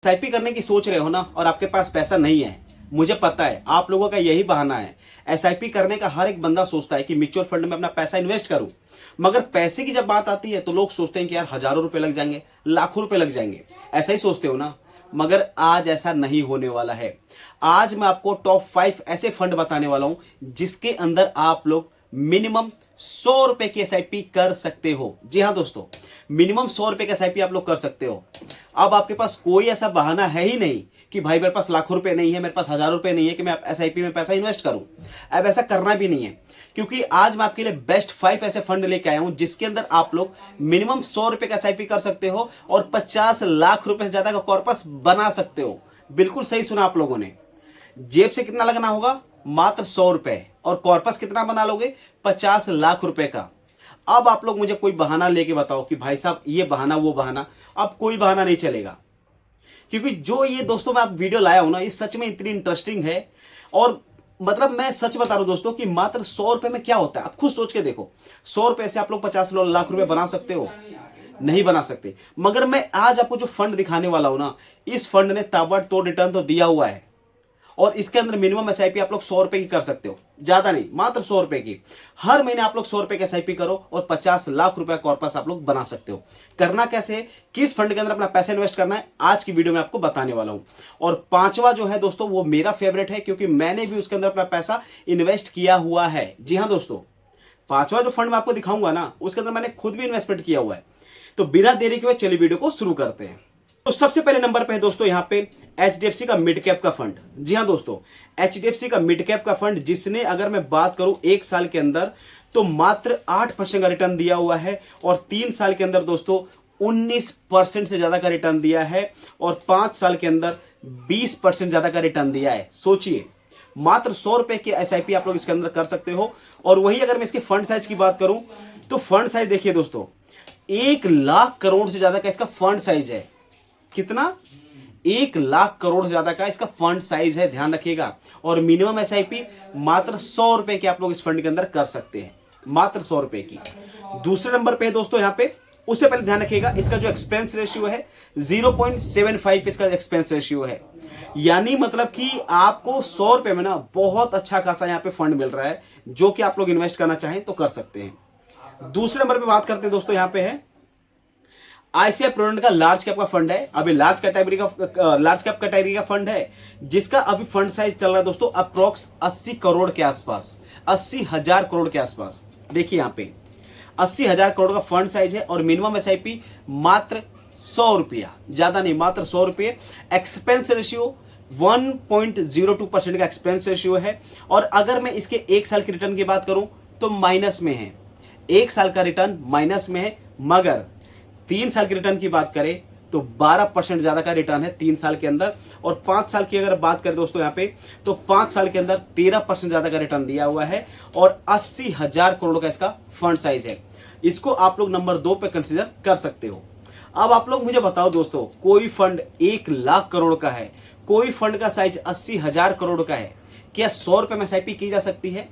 SIP करने की सोच रहे हो ना और आपके पास पैसा नहीं है। मुझे पता है आप लोगों का यही बहाना है। एसआईपी करने का हर एक बंदा सोचता है कि म्यूचुअल फंड में अपना पैसा इन्वेस्ट करूं, मगर पैसे की जब बात आती है तो लोग सोचते हैं कि यार हजारों रुपए लग जाएंगे, लाखों रुपए लग जाएंगे। ऐसा ही सोचते हो ना, मगर आज ऐसा नहीं होने वाला है। आज मैं आपको टॉप 5 ऐसे फंड बताने वाला हूं जिसके अंदर आप लोग मिनिमम 100 रुपए की एसआईपी कर सकते हो। जी हाँ दोस्तों, मिनिमम 100 रुपए की एसआईपी आप लोग कर सकते हो। अब आपके पास कोई ऐसा बहाना है ही नहीं कि भाई मेरे पास लाखों रुपए नहीं है, मेरे पास हजारों रुपए नहीं है कि मैं एसआईपी में पैसा इन्वेस्ट करूं। अब ऐसा करना भी नहीं है, क्योंकि आज मैं आपके लिए बेस्ट 5 ऐसे फंड लेके आया हूं जिसके अंदर आप लोग मिनिमम 100 रुपए का एसआईपी कर सकते हो और 50 लाख रुपए से ज्यादा का कॉर्पस बना सकते हो। बिल्कुल सही सुना आप लोगों ने। जेब से कितना लगना होगा? मात्र 100 रुपए। और कॉर्पस कितना बना लोगे? 50 लाख रुपए का। अब आप लोग मुझे कोई बहाना लेके बताओ कि भाई साहब ये बहाना वो बहाना। अब कोई बहाना नहीं चलेगा, क्योंकि जो ये दोस्तों मैं आप वीडियो लाया हूं ना, ये सच में इतनी इंटरेस्टिंग है। और मतलब मैं सच बता रहा हूं दोस्तों कि मात्र 100 रुपए में क्या होता है, आप खुद सोच के देखो। 100 रुपए से आप लोग 50 लाख रुपए बना सकते हो? नहीं बना सकते। मगर मैं आज आपको जो फंड दिखाने वाला हूं ना, इस फंड ने ताबड़तोड़ रिटर्न तो दिया हुआ है। और इसके अंदर मिनिमम एसआईपी आप लोग 100 रुपए की कर सकते हो, ज्यादा नहीं, मात्र 100 रुपए की। हर महीने आप लोग 100 रुपए की एसआईपी करो और 50 लाख रुपए कॉर्पस आप लोग बना सकते हो। करना कैसे है, किस फंड के अंदर अपना पैसा इन्वेस्ट करना है, आज की वीडियो में आपको बताने वाला हूं। और पांचवा जो है दोस्तों, वो मेरा फेवरेट है, क्योंकि मैंने भी उसके अंदर अपना पैसा इन्वेस्ट किया हुआ है। जी हाँ दोस्तों, पांचवा जो फंड मैं आपको दिखाऊंगा ना, उसके अंदर मैंने खुद भी इन्वेस्टमेंट किया हुआ है। तो बिना देरी के चलिए वीडियो को शुरू करते हैं। तो सबसे पहले नंबर पे है दोस्तों यहाँ पे एचडीएफसी का मिड कैप का फंड। जी हाँ दोस्तों, एचडीएफसी का मिड कैप का फंड, जिसने अगर मैं बात करूं एक साल के अंदर तो मात्र 8% का रिटर्न दिया हुआ है, और 3 साल के अंदर दोस्तों 19% से ज्यादा का रिटर्न दिया है, और 5 साल के अंदर 20% ज्यादा का रिटर्न दिया है। सोचिए, मात्र 100 रुपए की एसआईपी आप लोग इसके अंदर कर सकते हो। और वही अगर मैं इसके फंड साइज की बात करूं तो फंड साइज देखिए दोस्तों, 1 लाख करोड़ से ज्यादा का इसका फंड साइज है। कितना? 1 लाख करोड़ से ज्यादा का इसका फंड साइज है, ध्यान रखिएगा। और मिनिमम एसआईपी मात्र 100 रुपए की आप लोग इस फंड के अंदर कर सकते हैं, मात्र 100 रुपए की। दूसरे नंबर पे है दोस्तों यहाँ पे, उससे पहले ध्यान रखिएगा, इसका जो एक्सपेंस रेशियो है 0.75 इसका एक्सपेंस रेशियो है। यानी मतलब कि आपको 100 रुपए में ना बहुत अच्छा खासा यहाँ पे फंड मिल रहा है, जो कि आप लोग इन्वेस्ट करना चाहें तो कर सकते हैं। दूसरे नंबर पे बात करते हैं दोस्तों, यहाँ पे है आईसीआई प्रूडेंट का लार्ज कैप का फंड है। अभी लार्ज कैप कैटेगरी का फंड है, जिसका अभी फंड साइज चल रहा है दोस्तों अप्रोक्स 80 करोड़ के आसपास, 80,000 करोड़ के आसपास। देखिए यहाँ पे 80,000 करोड़ का फंड साइज है, और मिनिमम एसआईपी मात्र 100 रुपया, ज्यादा नहीं, मात्र 100 रुपये। एक्सपेंस रेशियो 1.02% का एक्सपेंस रेशियो है। और अगर मैं इसके 1 साल के रिटर्न की बात करूं तो माइनस में है, 1 साल का रिटर्न माइनस में है। मगर 3 साल के रिटर्न की बात करें तो 12% ज्यादा का रिटर्न है 3 साल के अंदर। और 5 साल की अगर बात करें दोस्तों यहाँ पे, तो 5 साल के अंदर 13% ज्यादा का रिटर्न दिया हुआ है, और 80,000 करोड़ का इसका फंड साइज है। इसको आप लोग नंबर 2 पे कंसीडर कर सकते हो। अब आप लोग मुझे बताओ दोस्तों, कोई फंड 1 लाख करोड़ का है, कोई फंड का साइज 80,000 करोड़ का है, क्या 100 रुपए में एसआईपी की जा सकती है?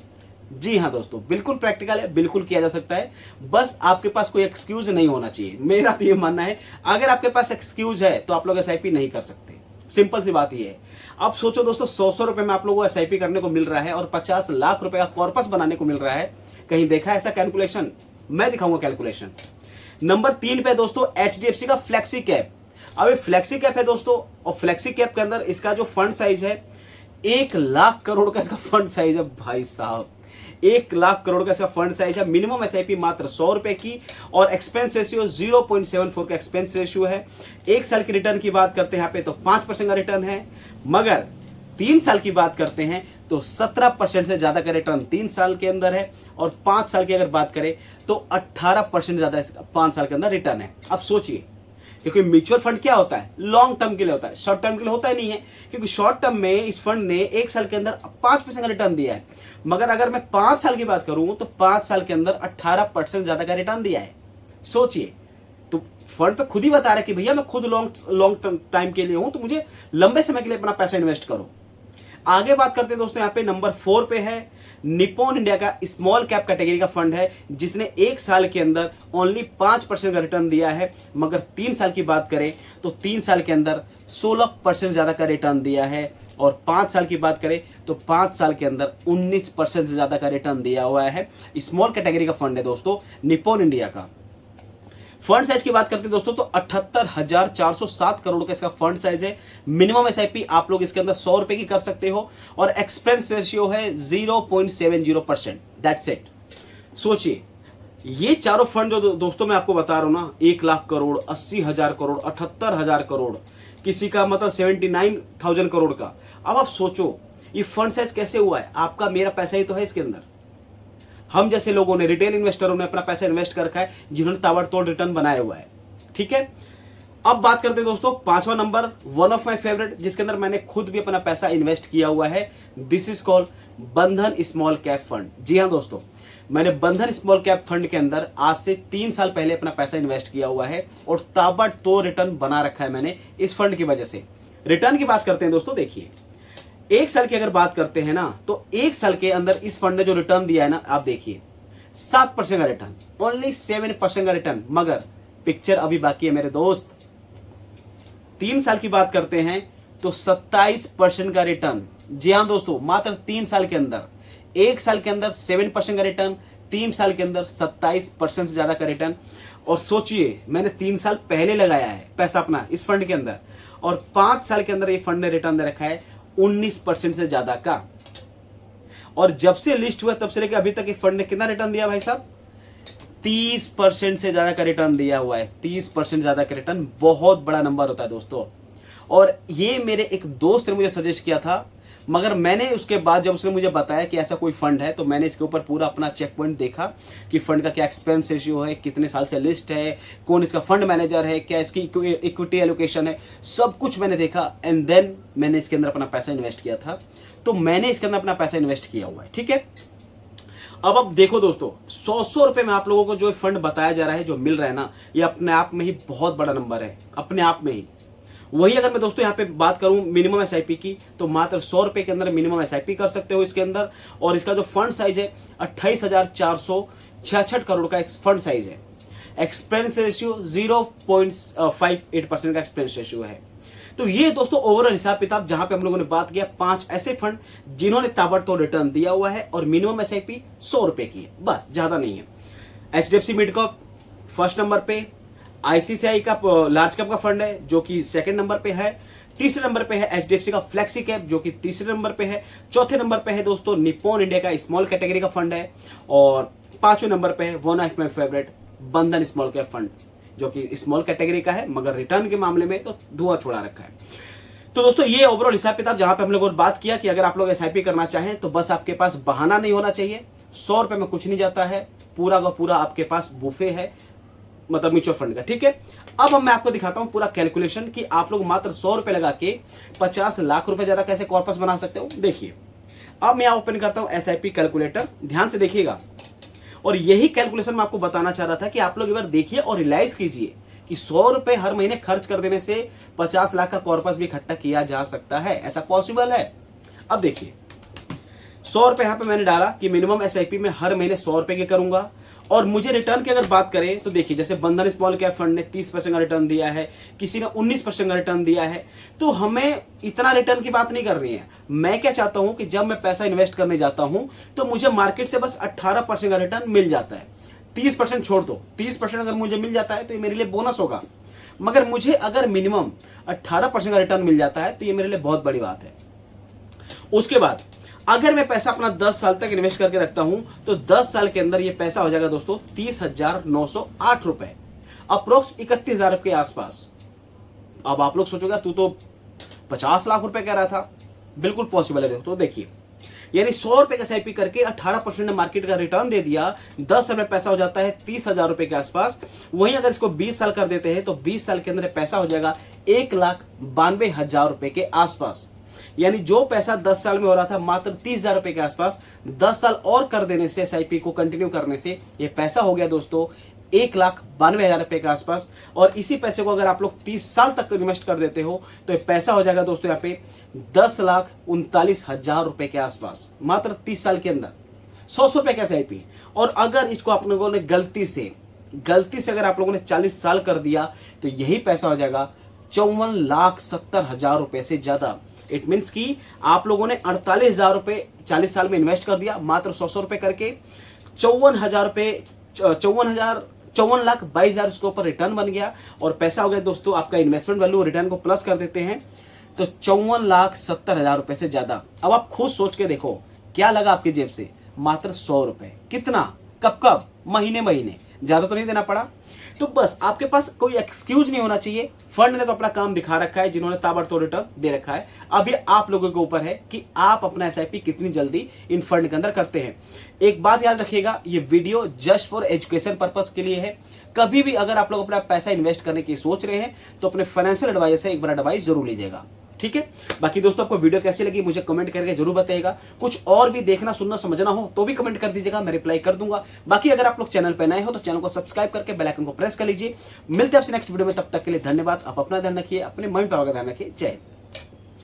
जी हाँ दोस्तों, बिल्कुल प्रैक्टिकल है, बिल्कुल किया जा सकता है। बस आपके पास कोई एक्सक्यूज नहीं होना चाहिए, मेरा तो ये मानना है। अगर आपके पास एक्सक्यूज है तो आप लोग एसआईपी नहीं कर सकते, सिंपल सी बात ये है। अब सोचो दोस्तों, 100 रुपए में आप लोगों को एसआईपी करने को मिल रहा है और 50 लाख रुपए का कॉर्पस बनाने को मिल रहा है। कहीं देखा है ऐसा कैलकुलेशन? मैं दिखाऊंगा कैलकुलेशन। नंबर 3 पे दोस्तों एचडीएफसी का फ्लेक्सी कैप। अब ये फ्लेक्सी कैप है दोस्तों, और फ्लेक्सी कैप के अंदर इसका जो फंड साइज है 1 लाख करोड़ का इसका फंड साइज है। भाई साहब, 1 लाख करोड़ का इसका फंड साइज है। मिनिमम एसआईपी मात्र 100 रुपए की, और एक्सपेंस रेशियो 0.74 का एक्सपेंस रेशियो है। 1 साल की रिटर्न की बात करते हैं यहाँ पे तो 5% का रिटर्न है, मगर 3 साल की बात करते हैं तो 17% से ज्यादा का रिटर्न 3 साल के अंदर है, और 5 साल की अगर बात करें तो 18% ज्यादा 5 साल के अंदर रिटर्न है। अब सोचिए, क्योंकि म्यूचुअल फंड क्या होता है, लॉन्ग टर्म के लिए होता है, शॉर्ट टर्म के लिए होता ही नहीं है। क्योंकि शॉर्ट टर्म में इस फंड ने 1 साल के अंदर 5% का रिटर्न दिया है, मगर अगर मैं 5 साल की बात करूं तो 5 साल के अंदर 18% ज्यादा का रिटर्न दिया है। सोचिए, तो फंड तो खुद ही बता रहा है कि भैया मैं खुद लॉन्ग टाइम के लिए हूं, तो मुझे लंबे समय के लिए अपना पैसा इन्वेस्ट करो। आगे बात करते हैं दोस्तों, यहाँ पे नंबर 4 पे है निप्पॉन इंडिया का स्मॉल कैप कैटेगरी का फंड है, जिसने 1 साल के अंदर ओनली 5% का रिटर्न दिया है, मगर 3 साल की बात करें तो 3 साल के अंदर 16% ज़्यादा का रिटर्न दिया है। और 5 साल की बात करें तो 5 साल के अंदर 19% से ज़्यादा का रिटर्न दिया हुआ है। स्मॉल कैटेगरी का फंड है दोस्तों, निप्पॉन इंडिया का। फंड साइज की बात करते हैं दोस्तों तो 78,407 करोड़ का इसका फंड साइज है। मिनिमम एसआईपी आप लोग इसके अंदर 100 रुपए की कर सकते हो और एक्सपेंस रेशियो है 0.70%। That's it. सोचिए, ये चारों फंड जो दोस्तों मैं आपको बता रहा हूं ना, 1 लाख करोड़, 80,000 करोड़, 78,000 करोड़, किसी का मतलब 79,000 करोड़ का। अब आप सोचो ये फंड साइज कैसे हुआ है। आपका मेरा पैसा ही तो है इसके अंदर। हम जैसे लोगों ने, रिटेल इन्वेस्टरों ने अपना पैसा इन्वेस्ट कर रखा है, जिन्होंने ताबड़तोड़ रिटर्न बनाया हुआ है। ठीक है, अब बात करते हैं दोस्तों 5वां number, one of my favourite, जिसके अंदर मैंने खुद भी अपना पैसा इन्वेस्ट किया हुआ है। दिस इज कॉल्ड बंधन स्मॉल कैप फंड। जी हाँ दोस्तों, मैंने बंधन स्मॉल कैप फंड के अंदर आज से 3 साल पहले अपना पैसा इन्वेस्ट किया हुआ है और ताबड़तोड़ रिटर्न बना रखा है मैंने इस फंड की वजह से। रिटर्न की बात करते हैं दोस्तों, देखिए 1 साल की अगर बात करते हैं ना, तो 1 साल के अंदर इस फंड ने जो रिटर्न दिया है ना, आप देखिए 7% का रिटर्न, ओनली 7% का रिटर्न। मगर पिक्चर अभी बाकी है मेरे दोस्त। 3 साल की बात करते हैं तो 27% का रिटर्न। जी हाँ दोस्तों, मात्र 3 साल के अंदर। 1 साल के अंदर 7% का रिटर्न, 3 साल के अंदर 27% से ज्यादा का रिटर्न। और सोचिए, मैंने 3 साल पहले लगाया है पैसा अपना इस फंड के अंदर, और 5 साल के अंदर ये फंड ने रिटर्न दे रखा है 19% से ज्यादा का। और जब से लिस्ट हुआ तब से लेकर अभी तक ये फंड ने कितना रिटर्न दिया भाई साहब? 30% से ज्यादा का रिटर्न दिया हुआ है। 30% ज्यादा का रिटर्न बहुत बड़ा नंबर होता है दोस्तों। और ये मेरे एक दोस्त ने मुझे सजेस्ट किया था, मगर मैंने उसके बाद जब उसने मुझे बताया कि ऐसा कोई फंड है, तो मैंने इसके ऊपर पूरा अपना चेक पॉइंट देखा कि फंड का क्या एक्सपेंस रेशियो है, कितने साल से लिस्ट है, कौन इसका फंड मैनेजर है, क्या इसकी इक्विटी एलोकेशन है, सब कुछ मैंने देखा। एंड देन मैंने इसके अंदर अपना पैसा इन्वेस्ट किया था। तो मैंने इसके अंदर अपना पैसा इन्वेस्ट किया हुआ है। ठीक है, अब देखो दोस्तों, 100 रुपए में आप लोगों को जो फंड बताया जा रहा है, जो मिल रहा है ना, ये अपने आप में ही बहुत बड़ा नंबर है, अपने आप में ही। वही अगर मैं दोस्तों यहाँ पे बात करूं मिनिमम एसआईपी की, तो मात्र 100 रुपए के अंदर मिनिमम एसआईपी कर सकते हो इसके अंदर। और इसका जो फंड साइज है 28,466 करोड़ का फंड साइज है। एक्सपेंस रेशियो 0.58% का एक्सपेंस रेशियो है। तो ये दोस्तों ओवरऑल हिसाब किताब, जहां पे हम लोगों ने बात किया 5 ऐसे फंड जिन्होंने ताबड़तोड़ रिटर्न दिया हुआ है और मिनिमम एसआईपी 100 रुपए की है, बस, ज्यादा नहीं है। HDFC mid cap first number पे, आईसीसीआई का लार्ज कैप का फंड है जो कि सेकंड नंबर पे है। तीसरे नंबर पे है एचडीएफसी का फ्लेक्सी कैप जो कि तीसरे नंबर पे है। चौथे नंबर पे है दोस्तों निप्पॉन इंडिया का स्मॉल कैटेगरी का फंड है। और 5वें नंबर पे है वन ऑफ माय फेवरेट बंधन स्मॉल कैप फंड जो कि स्मॉल कैटेगरी का है, मगर रिटर्न के मामले में तो धुआं छोड़ा रखा है। तो दोस्तों ये ओवरऑल हिसाब किताब, जहां पे हम लोगों ने बात किया कि अगर आप लोग एसआईपी करना चाहें तो बस आपके पास बहाना नहीं होना चाहिए। 100 रुपए में कुछ नहीं जाता है, पूरा का पूरा आपके पास बुफे है, मतलब म्यूचुअल फंड का। ठीक है, अब मैं आपको दिखाता हूं पूरा कैलकुलेशन कि आप लोग मात्र 100 रुपए लगा के 50 लाख रुपए ज्यादा कैसे कॉर्पस बना सकते हो। देखिए, अब मैं ओपन करता हूं एसआईपी कैलकुलेटर, ध्यान से देखिएगा। और यही कैलकुलेशन मैं आपको बताना चाह रहा था कि आप लोग एक बार देखिए और रियलाइज कीजिए कि 100 रुपए हर महीने खर्च कर देने से 50 लाख का कॉर्पस भी इकट्ठा किया जा सकता है, ऐसा पॉसिबल है। अब देखिए, 100 रुपए यहां पे मैंने डाला कि मिनिमम एसआईपी में हर महीने 100 रुपए की करूंगा। और मुझे रिटर्न की अगर बात करें तो देखिए, जैसे बंधन स्मॉल कैप फंड ने 30% का रिटर्न दिया है, किसी ने 19% का रिटर्न दिया है, तो हमें इतना रिटर्न की बात नहीं कर रही है। मैं क्या चाहता हूं कि जब मैं पैसा इन्वेस्ट करने जाता हूं तो मुझे मार्केट से बस 18% का रिटर्न मिल जाता है। 30% छोड़ दो, 30% अगर मुझे मिल जाता है तो ये मेरे लिए बोनस होगा। मगर मुझे अगर मिनिमम 18% का रिटर्न मिल जाता है तो ये मेरे लिए बहुत बड़ी बात है। उसके बाद अगर मैं पैसा अपना 10 साल तक इन्वेस्ट करके रखता हूं तो 10 साल के अंदर ये पैसा हो जाएगा दोस्तों 30,908 रुपए, अप्रोक्स 31,000 के आसपास। अब आप लोग सोचोगे तू तो 50 लाख रुपए कह रहा था, बिल्कुल पॉसिबल है। तो देखिए, यानी 100 रुपए का एसआईपी करके 18% ने मार्केट का रिटर्न दे दिया, 10 साल में पैसा हो जाता है 30,000 रुपए के आसपास। वहीं अगर इसको 20 साल कर देते हैं तो 20 साल के अंदर पैसा हो जाएगा 1,92,000 रुपए के आसपास। यानी जो पैसा 10 साल में हो रहा था मात्र 30,000 रुपए के आसपास, 10 साल और कर देने से, एसआईपी को कंटिन्यू करने से ये पैसा हो गया दोस्तों 1,92,000 रुपए के आसपास। और इसी पैसे को अगर आप लोग 30 साल तक इन्वेस्ट कर देते हो तो ये पैसा हो जाएगा दोस्तों यहाँ पे 10,39,000 रुपए के आसपास, मात्र 30 साल के अंदर। 100 रुपए का एसआईपी। और अगर इसको आप लोगों ने गलती से अगर आप लोगों ने 40 साल कर दिया तो यही पैसा हो जाएगा 54,70,000 रुपए से ज्यादा। इट मीन्स कि आप लोगों ने 48,000 रुपए 40 साल में इन्वेस्ट कर दिया, मात्र 100 रुपए करके 54,000 रुपए 54,22,000 उसके ऊपर रिटर्न बन गया। और पैसा हो गया दोस्तों आपका इन्वेस्टमेंट वैल्यू, रिटर्न को प्लस कर देते हैं तो 54,70,000 रुपए से ज्यादा। अब आप खुद सोच के देखो क्या लगा आपकी जेब से, मात्र 100 रुपए। कितना, कब कब, महीने महीने, ज्यादा तो नहीं देना पड़ा। तो बस आपके पास कोई एक्सक्यूज नहीं होना चाहिए। फंड ने तो अपना काम दिखा रखा है, जिन्होंने ताबड़तोड़ रिटर्न दे रखा है। अब ये आप लोगों के ऊपर है कि आप अपना एसआईपी कितनी जल्दी इन फंड के अंदर करते हैं। एक बात याद रखिएगा, ये video just for education purpose के लिए है। कभी भी अगर आप लोग अपना पैसा इन्वेस्ट करने की सोच रहे हैं तो अपने फाइनेंशियल एडवाइजर से एक बार एडवाइस जरूर लीजिएगा, ठीक है। बाकी दोस्तों आपको वीडियो कैसी लगी मुझे कमेंट करके जरूर बताइएगा। कुछ और भी देखना सुनना समझना हो तो भी कमेंट कर दीजिएगा, मैं रिप्लाई कर दूंगा। बाकी अगर आप लोग चैनल पर नए हो तो चैनल को सब्सक्राइब करके बेल आइकन को प्रेस कर लीजिए। मिलते हैं आपसे नेक्स्ट वीडियो में, तब तक के लिए धन्यवाद। आप अपना ध्यान रखिए, अपने मम्मी पापा का ध्यान रखिए। जय हिंद।